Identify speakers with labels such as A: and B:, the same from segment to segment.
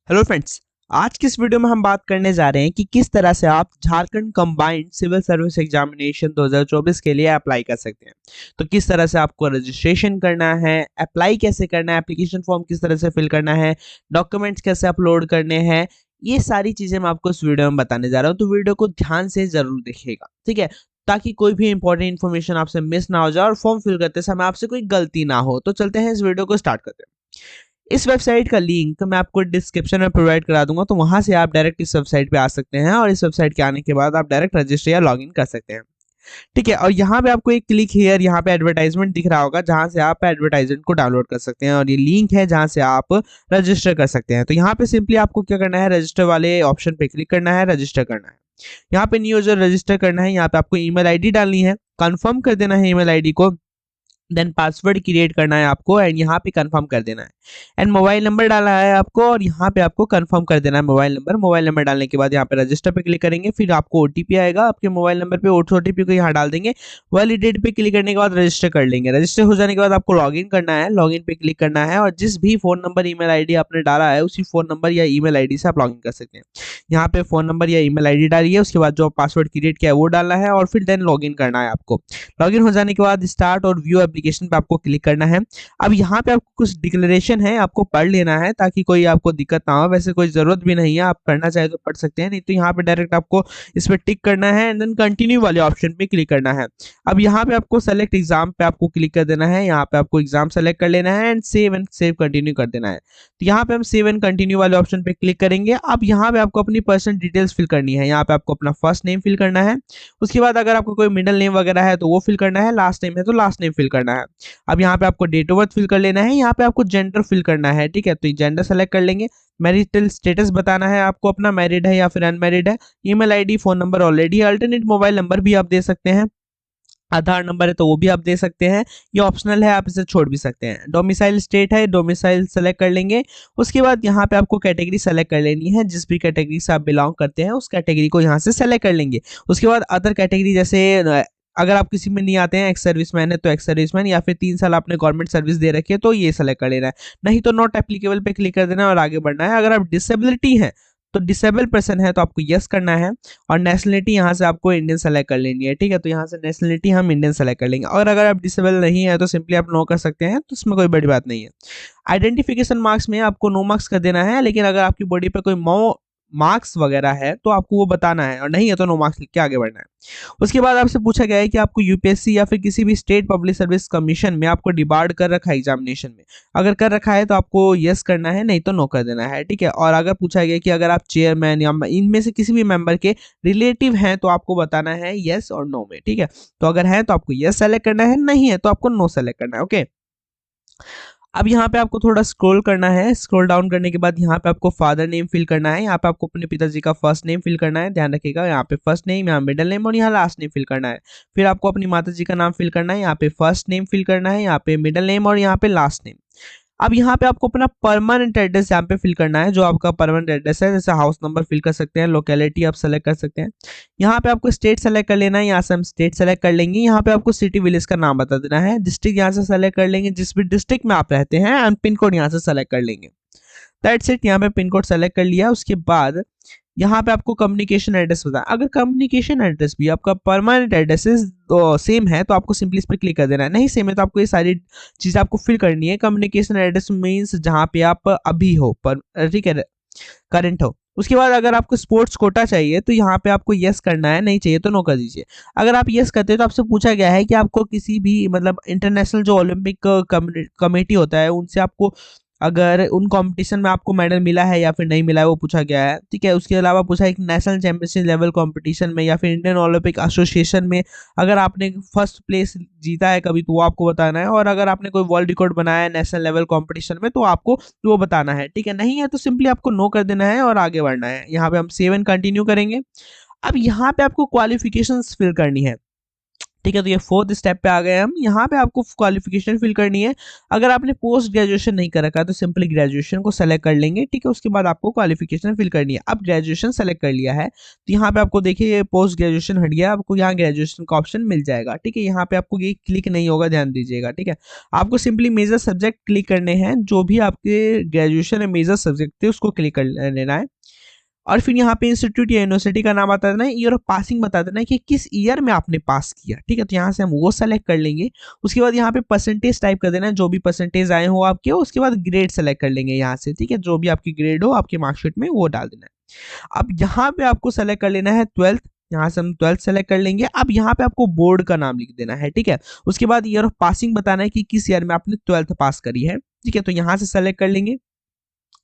A: Hello friends. आज की इस वीडियो में हम बात करने जा रहे हैं कि किस तरह से आप Jharkhand combined civil service examination 2024 के लिए अप्लाई कर सकते हैं। तो किस तरह से आपको रजिस्ट्रेशन करना है, अप्लाई कैसे करना है, एप्लीकेशन फॉर्म किस तरह से फिल करना है, डॉक्यूमेंट्स कैसे अपलोड करने हैं, ये सारी चीजें मैं आपको इस वीडियो में बताने जा रहा हूँ। तो वीडियो को ध्यान से जरूर देखिएगा, ठीक है, ताकि कोई भी इंपॉर्टेंट इन्फॉर्मेशन आपसे मिस ना हो जाए और फॉर्म फिल करते समय आपसे कोई गलती ना हो। तो चलते हैं इस वीडियो को स्टार्ट करते हैं। इस वेबसाइट का लिंक मैं आपको डिस्क्रिप्शन में प्रोवाइड करा दूंगा, तो वहां से आप डायरेक्ट इस वेबसाइट पे आ सकते हैं और इस वेबसाइट के आने के बाद आप डायरेक्ट रजिस्टर या लॉगिन कर सकते हैं। ठीक है, और यहाँ पे आपको एक क्लिक हियर यहाँ पे एडवर्टाइजमेंट दिख रहा होगा, जहां से आप एडवर्टाइजमेंट को डाउनलोड कर सकते हैं और ये लिंक है जहां से आप रजिस्टर कर सकते हैं। तो यहाँ पे सिंपली आपको क्या करना है, रजिस्टर वाले ऑप्शन पे क्लिक करना है, रजिस्टर करना है। यहाँ पे न्यू यूजर रजिस्टर करना है, यहाँ पे आपको ईमेल आईडी डालनी है, कंफर्म कर देना है ईमेल आईडी को, देन पासवर्ड क्रिएट करना है आपको एंड यहाँ पे कंफर्म कर देना है, एंड मोबाइल नंबर डाला है आपको और यहाँ पे आपको कंफर्म कर देना है मोबाइल नंबर डालने के बाद यहाँ पे रजिस्टर पे क्लिक करेंगे, फिर आपको ओटीपी आएगा आपके मोबाइल नंबर पे, ओटीपी को यहाँ डाल देंगे, वैलिडेट पे क्लिक करने के बाद रजिस्टर कर लेंगे। रजिस्टर हो जाने के बाद आपको लॉगिन करना है, लॉगिन पे क्लिक करना है और जिस भी फोन नंबर ईमेल आईडी आपने डाला है उसी फोन नंबर या ईमेल आईडी से आप लॉगिन कर सकते हैं। यहाँ पे फोन नंबर या ईमेल आईडी डालिए, उसके बाद जो पासवर्ड क्रिएट किया है वो डालना है और फिर देन लॉगिन करना है आपको। लॉगिन हो जाने के बाद स्टार्ट और व्यू एप्लीकेशन पे आपको क्लिक करना है। अब यहाँ पे आपको कुछ डिक्लेरेशन है, आपको पढ़ लेना है ताकि कोई आपको दिक्कत ना हो। वैसे कोई जरूरत भी नहीं है, आप पढ़ना चाहे तो पढ़ सकते हैं, नहीं तो यहाँ पे डायरेक्ट आपको इस पे टिक करना है एंड देन कंटिन्यू वाले ऑप्शन पे क्लिक करना है। अब यहाँ पे आपको सेलेक्ट एग्जाम पे आपको क्लिक कर देना है, यहाँ पे आपको एग्जाम सेलेक्ट कर लेना है एंड सेव कंटिन्यू कर देना है। तो यहाँ पे हम सेव एंड कंटिन्यू वाले ऑप्शन पे क्लिक करेंगे। अब यहाँ पे आपको अपनी पर्सनल डिटेल्स फिल करनी है, यहाँ पे आपको अपना फर्स्ट नेम फिल करना है, उसके बाद अगर आपको कोई मिडिल नेम वगैरह है तो वो फिल करना है, लास्ट नेम है तो लास्ट नेम फिल करना है। अब यहाँ पे आपको डेट ऑफ बर्थ फिल कर लेना है, यहाँ पे आपको जेंडर फिल करना है, ठीक है, तो जेंडर सेलेक्ट कर लेंगे। मैरिटल स्टेटस बताना है आपको अपना, मैरिड है या फिर अनमैरिड है। Email ID, phone number already, alternate mobile number भी आप दे सकते हैं, आधार नंबर है तो वो भी आप दे सकते हैं, ये ऑप्शनल है, आप इसे छोड़ भी सकते हैं। डोमिसाइल स्टेट है, डोमिसाइल सेलेक्ट कर लेंगे। उसके बाद यहाँ पे आपको कैटेगरी सेलेक्ट कर लेनी है, जिस भी कैटेगरी से आप बिलोंग करते हैं उस कैटेगरी को यहाँ से सेलेक्ट कर लेंगे। उसके बाद अदर कैटेगरी, जैसे अगर आप किसी में नहीं आते हैं, एक्स सर्विसमैन है तो एक्स सर्विसमैन, या फिर 3 साल आपने गवर्नमेंट सर्विस दे रखी है तो ये सेलेक्ट कर लेना है, नहीं तो नॉट एप्लीकेबल पे क्लिक कर देना है और आगे बढ़ना है। अगर आप डिसेबिलिटी है तो डिसेबल पर्सन है तो आपको यस करना है और नेशनलिटी यहाँ से आपको इंडियन सेलेक्ट कर लेनी है, ठीक है, तो यहाँ से नेशनलिटी हम इंडियन सेलेक्ट कर लेंगे। और अगर आप डिसेबल नहीं है तो सिंपली आप नो कर सकते हैं, तो इसमें कोई बड़ी बात नहीं है। आइडेंटिफिकेशन मार्क्स में आपको नो मार्क्स कर देना है, लेकिन अगर आपकी बॉडी पे कोई मार्क्स वगैरह है तो आपको वो बताना है, और नहीं है तो नो मार्क्स लिख के आगे बढ़ना है। उसके बाद आपसे पूछा गया है कि आपको यूपीएससी या फिर किसी भी स्टेट पब्लिक सर्विस कमीशन में आपको डिबार्ड कर रखा है एग्जामिनेशन में, अगर कर रखा है तो आपको यस करना है, नहीं तो नो कर देना है, ठीक है। और अगर पूछा गया कि अगर आप चेयरमैन या इनमें से किसी भी मेंबर के रिलेटिव हैं तो आपको बताना है यस और नो में, ठीक है। तो अगर है तो आपको यस सेलेक्ट करना है, नहीं है तो आपको नो सेलेक्ट करना है, ओके। अब यहाँ पे आपको थोड़ा स्क्रॉल करना है, स्क्रॉल डाउन करने के बाद यहाँ पे आपको फादर नेम फिल करना है, यहाँ पे आपको अपने पिताजी का फर्स्ट नेम फिल करना है, ध्यान रखिएगा, यहाँ पे फर्स्ट नेम, यहाँ मिडिल नेम और यहाँ लास्ट नेम फिल करना है। फिर आपको अपनी माता जी का नाम फिल करना है, यहाँ पे फर्स्ट नेम फिल करना है, यहाँ पे मिडिल नेम और यहाँ पे लास्ट नेम। अब यहाँ पे आपको अपना परमानेंट एड्रेस यहाँ पे फिल करना है, जो आपका परमानेंट एड्रेस है, जैसे हाउस नंबर फिल कर सकते हैं, लोकेलिटी आप सेलेक्ट कर सकते हैं। यहाँ पे आपको स्टेट सेलेक्ट कर लेना है, यहाँ से हम स्टेट सेलेक्ट कर लेंगे। यहाँ पे आपको सिटी विलेज का नाम बता देना है, डिस्ट्रिक्ट यहाँ से सेलेक्ट कर लेंगे, जिस भी डिस्ट्रिक्ट में आप रहते हैं, एंड पिन कोड यहाँ से सेलेक्ट कर लेंगे। दैट्स इट, यहाँ पे पिन कोड सेलेक्ट कर लिया। उसके बाद यहाँ पे आपको कम्युनिकेशन एड्रेस बताया, अगर कम्युनिकेशन एड्रेस भी आपका परमानेंट एड्रेस सेम है तो आपको सिंपली इस पर क्लिक कर देना है, नहीं सेम है तो आपको ये सारी चीज़ आपको फिल करनी है। कम्युनिकेशन एड्रेस मीन्स जहाँ पे आप अभी हो, पर ठीक है, करंट हो। उसके बाद अगर आपको स्पोर्ट्स कोटा चाहिए तो यहाँ पे आपको यस करना है, नहीं चाहिए तो नो कर दीजिए। अगर आप यस करते हैं तो आपसे पूछा गया है कि आपको किसी भी मतलब इंटरनेशनल जो ओलंपिक कमेटी होता है उनसे आपको अगर उन कंपटीशन में आपको मेडल मिला है या फिर नहीं मिला है, वो पूछा गया है, ठीक है। उसके अलावा पूछा है कि नेशनल चैंपियनशिप लेवल कंपटीशन में या फिर इंडियन ओलंपिक एसोसिएशन में अगर आपने फर्स्ट प्लेस जीता है कभी तो वो आपको बताना है, और अगर आपने कोई वर्ल्ड रिकॉर्ड बनाया है नेशनल लेवल कंपटीशन में तो आपको वो बताना है, ठीक है। नहीं है तो सिंपली आपको नो कर देना है और आगे बढ़ना है। यहाँ पे हम सेव एंड कंटिन्यू करेंगे। अब यहाँ पे आपको क्वालिफिकेशंस फिल करनी है, ठीक है। तो ये फोर्थ स्टेप पे आ गए हम। यहाँ पे आपको क्वालिफिकेशन फिल करनी है। अगर आपने पोस्ट ग्रेजुएशन नहीं कर रखा है तो सिंपली ग्रेजुएशन को सेलेक्ट कर लेंगे। ठीक है, उसके बाद आपको क्वालिफिकेशन फिल करनी है। अब ग्रेजुएशन सेलेक्ट कर लिया है तो यहाँ पे आपको देखिए ये पोस्ट ग्रेजुएशन हट गया, आपको यहाँ ग्रेजुएशन का ऑप्शन मिल जाएगा। ठीक है, यहाँ पे आपको ये क्लिक नहीं होगा, ध्यान दीजिएगा। ठीक है, आपको सिंपली मेजर सब्जेक्ट क्लिक करने हैं, जो भी आपके ग्रेजुएशन में मेजर सब्जेक्ट थे उसको क्लिक कर लेना है। और फिर यहाँ पे इंस्टीट्यूट या यूनिवर्सिटी का नाम बता देना है, ईयर ऑफ पासिंग बता देना है कि किस ईयर में आपने पास किया। ठीक है, तो यहाँ से हम वो सेलेक्ट कर लेंगे। उसके बाद यहाँ पे परसेंटेज टाइप कर देना है, जो भी परसेंटेज आए हो आपके। उसके बाद ग्रेड सेलेक्ट कर लेंगे यहाँ से। ठीक है, जो भी आपकी ग्रेड हो आपकी मार्कशीट में वो डाल देना है। अब यहाँ पे आपको सेलेक्ट कर लेना है 12th, यहाँ से हम 12th सेलेक्ट कर लेंगे। अब यहाँ पे आपको बोर्ड का नाम लिख देना है। ठीक है, उसके बाद ईयर ऑफ पासिंग बताना है कि किस ईयर में आपने 12th पास करी है। ठीक है, तो यहाँ से सेलेक्ट कर लेंगे,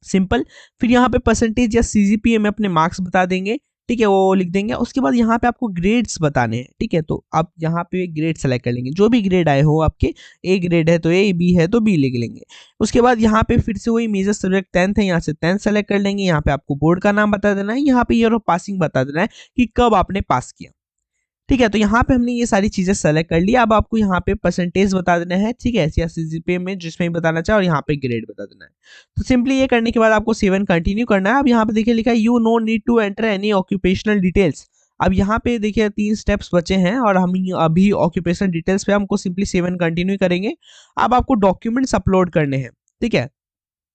A: सिंपल। फिर यहाँ पे परसेंटेज या सीजीपीए में अपने मार्क्स बता देंगे। ठीक है, वो लिख देंगे। उसके बाद यहाँ पे आपको ग्रेड्स बताने हैं। ठीक है, तो आप यहाँ पे ग्रेड सेलेक्ट कर लेंगे, जो भी ग्रेड आए हो आपके। ए ग्रेड है तो ए, बी है तो बी लिख लेंगे। उसके बाद यहाँ पे फिर से वही मेजर सब्जेक्ट 10th है, यहाँ से 10th सेलेक्ट कर लेंगे। यहाँ पे आपको बोर्ड का नाम बता देना है, यहाँ पे ईयर ऑफ पासिंग बता देना है कि कब आपने पास किया। ठीक है, तो यहाँ पे हमने ये सारी चीजें सेलेक्ट कर ली। अब आपको यहाँ पे परसेंटेज बता देना है। ठीक है, या सीजीपीए में जिसमें भी बताना चाहे, और यहाँ पे ग्रेड बता देना है। तो सिंपली ये करने के बाद आपको सेव एंड कंटिन्यू करना है। अब यहाँ पे देखिए लिखा है you know need to enter any occupational details. अब यहाँ पे देखिए 3 स्टेप्स बचे हैं और हम अभी ऑक्यूपेशनल डिटेल्स पे हमको सिंपली सेव एंड कंटिन्यू करेंगे। अब आपको डॉक्यूमेंट्स अपलोड करने हैं। ठीक है,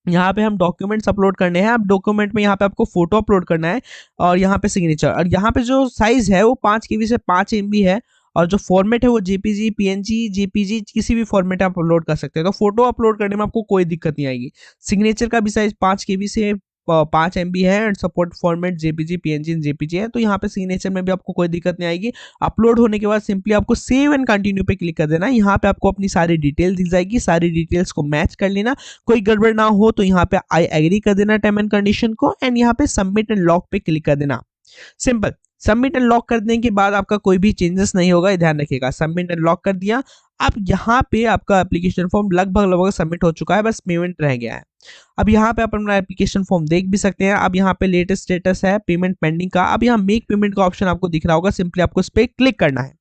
A: यहाँ पे हम डॉक्यूमेंट्स अपलोड करने हैं। अब डॉक्यूमेंट में यहाँ पे आपको फोटो अपलोड करना है और यहाँ पे सिग्नेचर। और यहाँ पे जो साइज है वो 5 KB से 5 MB है, और जो फॉर्मेट है वो जेपीजी, पीएनजी, जेपीजी, किसी भी फॉर्मेट आप अपलोड कर सकते हैं। तो फोटो अपलोड करने में आपको कोई दिक्कत नहीं आएगी। सिग्नेचर का भी साइज 5 KB से 5 MB है and support format JPG, PNG, JPG है। तो यहाँ पे सिग्नेचर में भी आपको कोई दिक्कत नहीं आएगी। अपलोड होने के बाद सिंपली आपको सेव एंड कंटिन्यू पे क्लिक कर देना है। यहाँ पे आपको अपनी सारी डिटेल दिख जाएगी, सारी डिटेल्स को मैच कर लेना। कोई गड़बड़ ना हो तो यहाँ पे आई एग्री कर देना टर्म एंड कंडीशन को, एंड यहाँ पे सबमिट एंड लॉक पे क्लिक कर देना। सिंपल। सबमिट एंड लॉक कर देने के बाद आपका कोई भी चेंजेस नहीं होगा, ध्यान रखिएगा। सबमिट एंड लॉक कर दिया। अब यहाँ पे आपका एप्लीकेशन फॉर्म लगभग सबमिट हो चुका है, बस पेमेंट रह गया है। अब यहाँ पे आप अपना एप्लीकेशन फॉर्म देख भी सकते हैं। अब यहाँ पे लेटेस्ट स्टेटस है पेमेंट पेंडिंग का। अब यहाँ मेक पेमेंट का ऑप्शन आपको दिख रहा होगा, सिंपली आपको इस पर क्लिक करना है।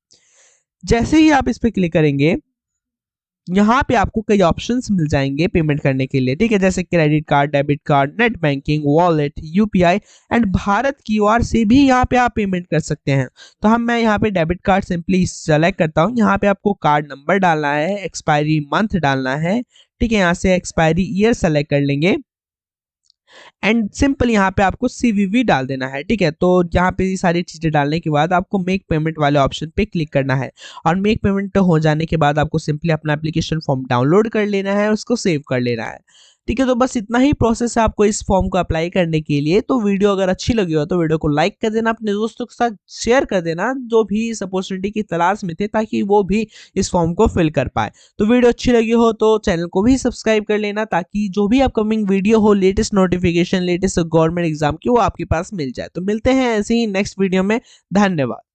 A: जैसे ही आप इस पर क्लिक करेंगे यहाँ पे आपको कई ऑप्शंस मिल जाएंगे पेमेंट करने के लिए। ठीक है, जैसे credit card, debit card, net banking, wallet, UPI and Bharat QR से भी यहाँ पे आप पेमेंट कर सकते हैं। तो मैं यहाँ पे डेबिट कार्ड सिंपली सेलेक्ट करता हूँ। यहाँ पे आपको कार्ड नंबर डालना है, एक्सपायरी मंथ डालना है। ठीक है, यहाँ से एक्सपायरी ईयर सेलेक्ट कर लेंगे एंड सिंपल यहाँ पे आपको CVV डाल देना है। ठीक है, तो यहाँ पे ये सारी चीजें डालने के बाद आपको मेक पेमेंट वाले ऑप्शन पे क्लिक करना है, और मेक पेमेंट हो जाने के बाद आपको सिंपली अपना एप्लीकेशन फॉर्म डाउनलोड कर लेना है, उसको सेव कर लेना है। ठीक है, तो बस इतना ही प्रोसेस है आपको इस फॉर्म को अप्लाई करने के लिए। तो वीडियो अगर अच्छी लगी हो तो वीडियो को लाइक कर देना, अपने दोस्तों के साथ शेयर कर देना जो भी इस अपॉर्चुनिटी की तलाश में थे, ताकि वो भी इस फॉर्म को फिल कर पाए। तो वीडियो अच्छी लगी हो तो चैनल को भी सब्सक्राइब कर लेना, ताकि जो भी अपकमिंग वीडियो हो, latest notification, latest government exam की, वो आपके पास मिल जाए। तो मिलते हैं ऐसे ही नेक्स्ट वीडियो में। धन्यवाद।